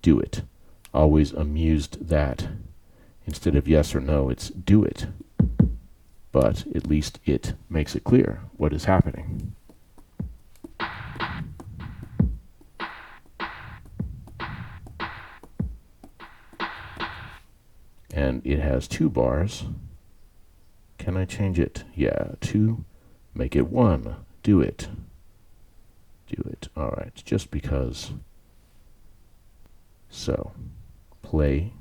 do it. Always amused that instead of yes or no, it's do it. But at least it makes it clear what is happening. And it has 2 bars. Can I change it? Yeah, 2. Make it 1. Do it. Do it. Alright, just because. So, play.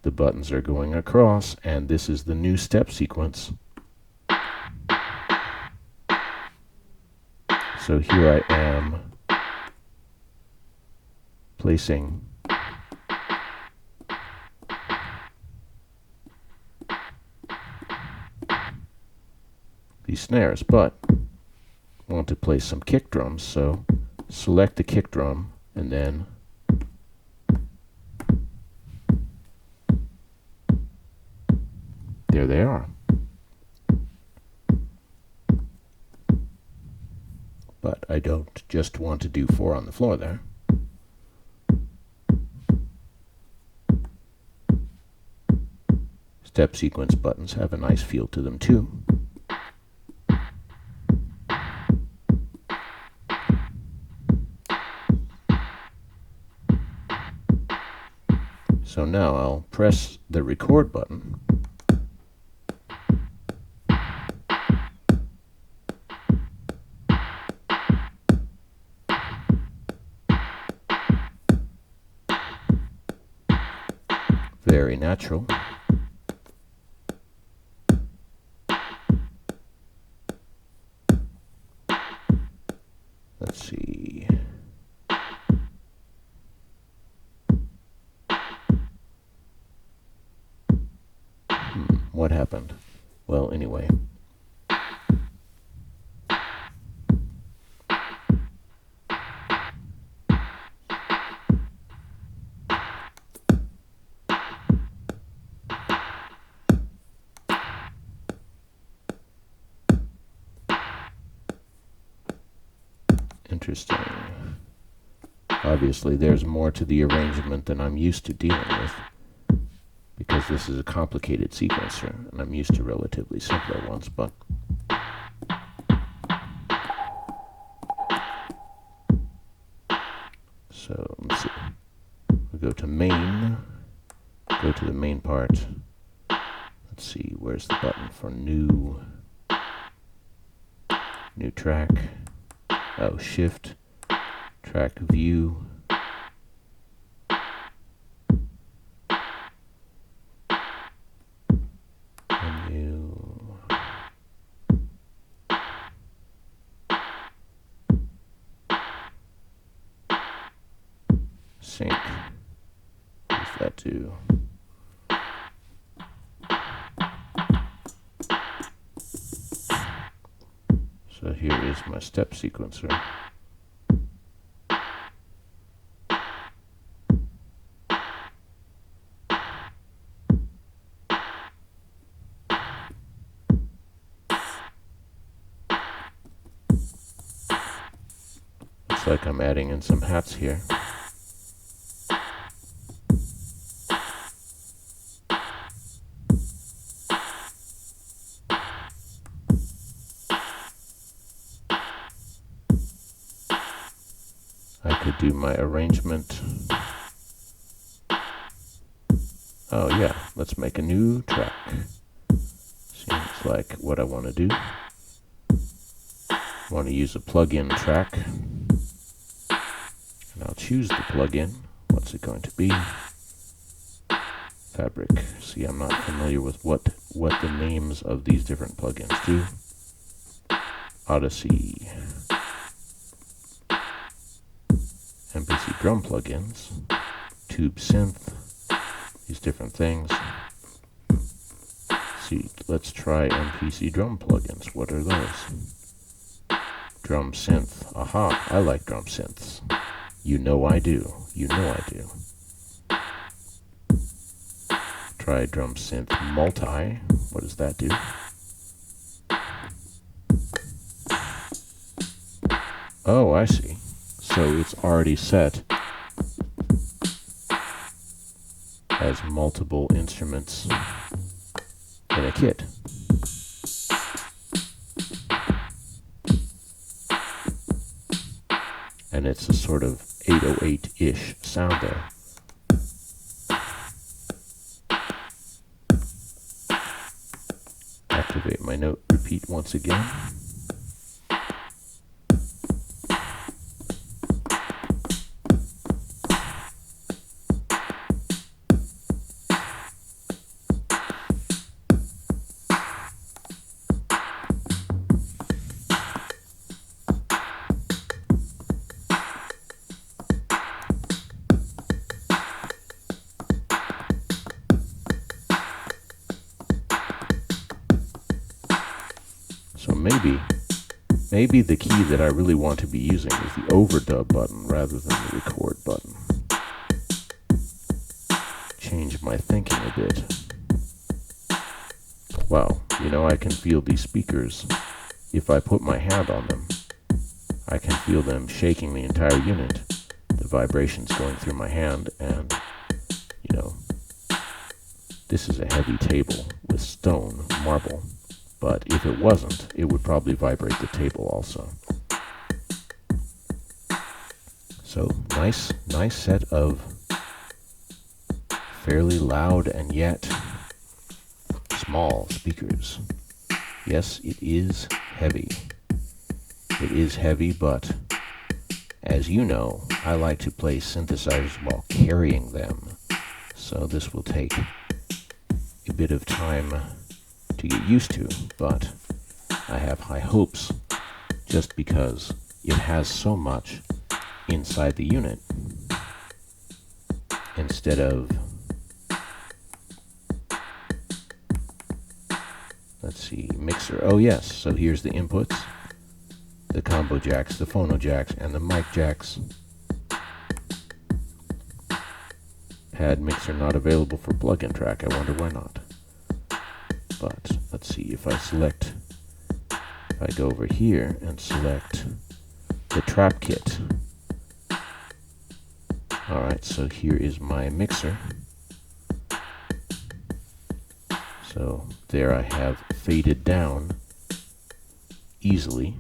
The buttons are going across, and this is the new step sequence. So here I am placing these snares, but I want to play some kick drums, so select the kick drum and then there they are. But I don't just want to do 4 on the floor there. Step sequence buttons have a nice feel to them too. So now I'll press the record button. Very natural. Let's see. What happened? Well, anyway. Interesting. Obviously, there's more to the arrangement than I'm used to dealing with, because this is a complicated sequencer, and I'm used to relatively simpler ones, but so let's see. We'll go to main, go to the main part. Let's see, where's the button for new track? Oh, shift, track view. Menu. Sync. Use that too. So here is my step sequencer. Looks like I'm adding in some hats here. I could do my arrangement. Oh yeah, let's make a new track. Seems like what I want to do. I want to use a plug-in track. And I'll choose the plug-in. What's it going to be? Fabric. See, I'm not familiar with what the names of these different plugins do. Odyssey. MPC drum plugins, tube synth, these different things. See, let's try MPC drum plugins. What are those? Drum synth. Aha, I like drum synths. You know I do. You know I do. Try drum synth multi. What does that do? Oh, I see. So it's already set has multiple instruments in a kit. And it's a sort of 808-ish sound there. Activate my note repeat once again. So maybe the key that I really want to be using is the overdub button rather than the record button. Change my thinking a bit. Wow, you know, I can feel these speakers. If I put my hand on them, I can feel them shaking the entire unit. The vibrations going through my hand, and, you know, this is a heavy table with stone, marble. But if it wasn't, it would probably vibrate the table also. So nice set of fairly loud and yet small speakers. Yes, it is heavy. It is heavy, but as you know, I like to play synthesizers while carrying them. So this will take a bit of time to get used to, but I have high hopes just because it has so much inside the unit instead of, let's see, mixer. Oh yes, so here's the inputs, the combo jacks, the phono jacks, and the mic jacks. Pad mixer not available for plug-in track. I wonder why not. But let's see, if I go over here and select the trap kit. Alright, so here is my mixer. So there I have faded down easily.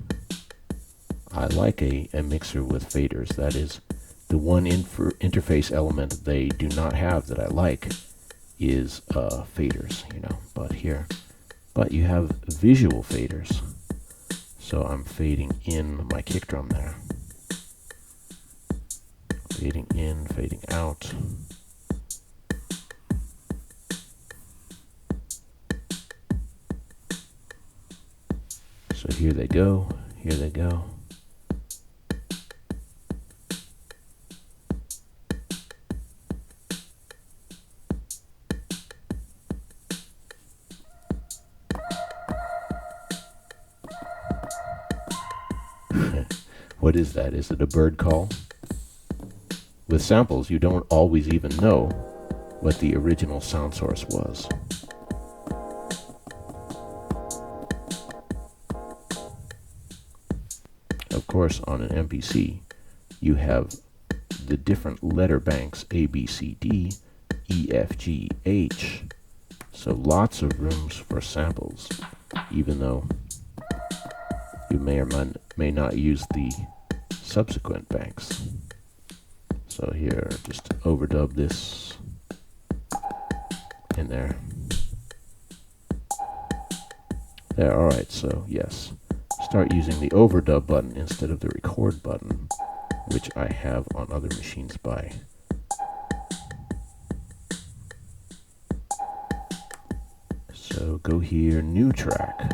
I like a mixer with faders. That is the one interface element they do not have that I like is faders, you know, but you have visual faders. So I'm fading in my kick drum there. Fading in, fading out. So here they go, here they go. What is that? Is it a bird call? With samples, you don't always even know what the original sound source was. Of course, on an MPC, you have the different letter banks A, B, C, D, E, F, G, H. So lots of rooms for samples, even though you may or may not use the subsequent banks. So here, just overdub this in there. There, alright, so yes. Start using the overdub button instead of the record button, which I have on other machines by. So go here, new track.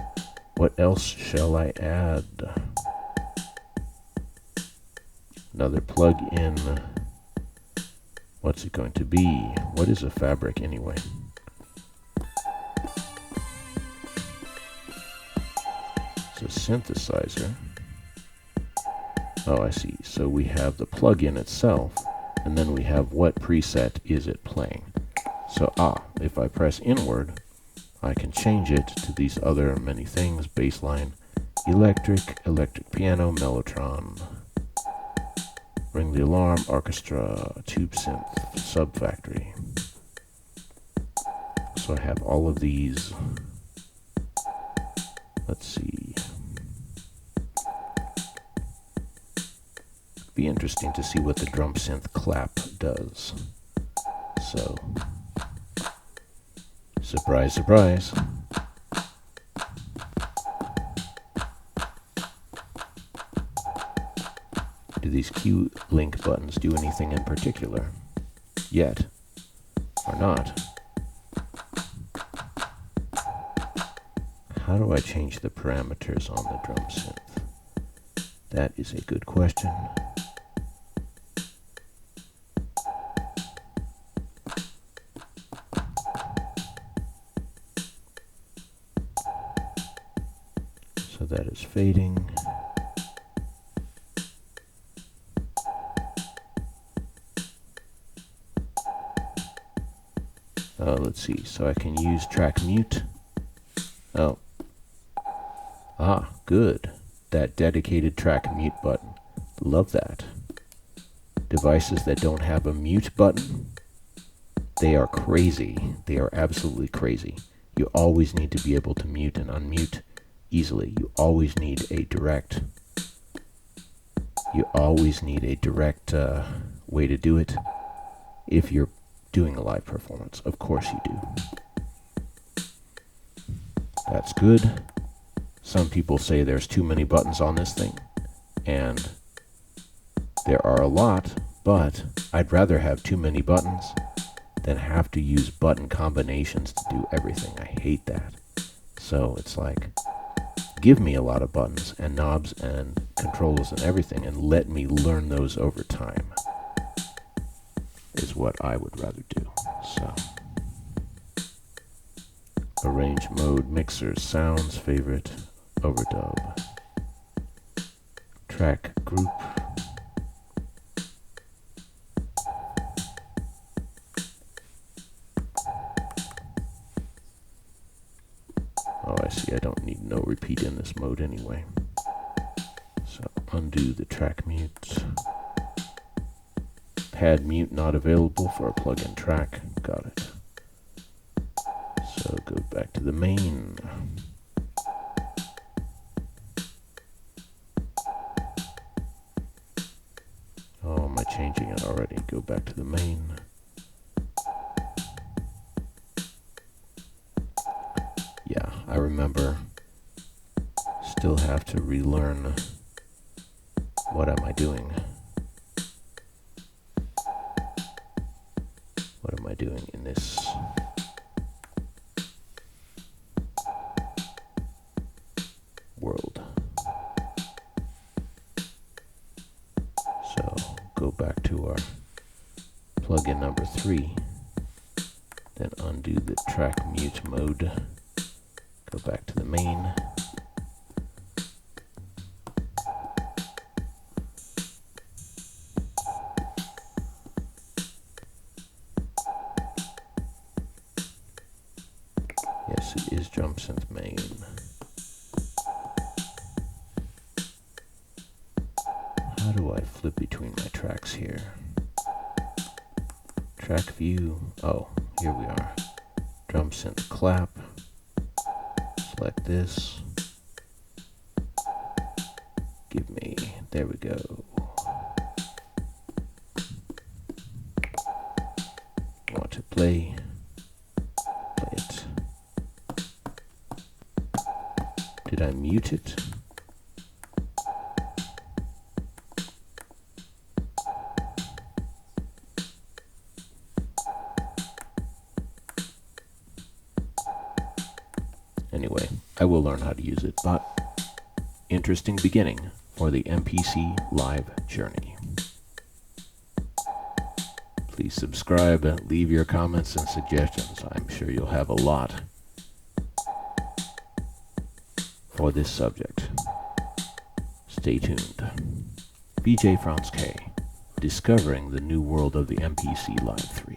What else shall I add? Another plug-in. What's it going to be? What is a fabric anyway? It's a synthesizer. Oh, I see. So we have the plug-in itself, and then we have what preset is it playing. So, if I press inward, I can change it to these other many things: bassline, electric piano, mellotron, ring the alarm, orchestra, tube synth, sub factory. So I have all of these. Let's see. Be interesting to see what the drum synth clap does. So, surprise, surprise. Do these cue link buttons do anything in particular? Yet, or not? How do I change the parameters on the drum synth? That is a good question. So that is fading. Let's see, so I can use track mute. Oh. Ah, good. That dedicated track mute button. Love that. Devices that don't have a mute button, they are crazy. They are absolutely crazy. You always need to be able to mute and unmute easily. You always need a direct way to do it if you're doing a live performance. Of course you do. That's good. Some people say there's too many buttons on this thing, and there are a lot, but I'd rather have too many buttons than have to use button combinations to do everything. I hate that. So it's like, give me a lot of buttons and knobs and controls and everything, and let me learn those over time, is what I would rather do. So, arrange mode, mixers, sounds, favorite, overdub, track group, oh I see, I don't need no repeat in this mode anyway. So undo the track mute. Pad mute not available for a plug-in track. Got it. So go back to the main. Oh, am I changing it already? Go back to the main. Yeah, I remember. Still have to relearn. What am I doing? What am I doing in this? World. So go back to our plugin number 3, then undo the track mute mode, go back to the main. Yes, it is drum synth main. How do I flip between my tracks here? Track view. Oh, here we are. Drum synth clap. Select this. Give me, there we go. Want to play it. Did I mute it? Anyway, I will learn how to use it, but interesting beginning for the MPC live journey. Please subscribe, leave your comments and suggestions. I'm sure you'll have a lot for this subject. Stay tuned. BJ Franz K, discovering the new world of the MPC Live 3.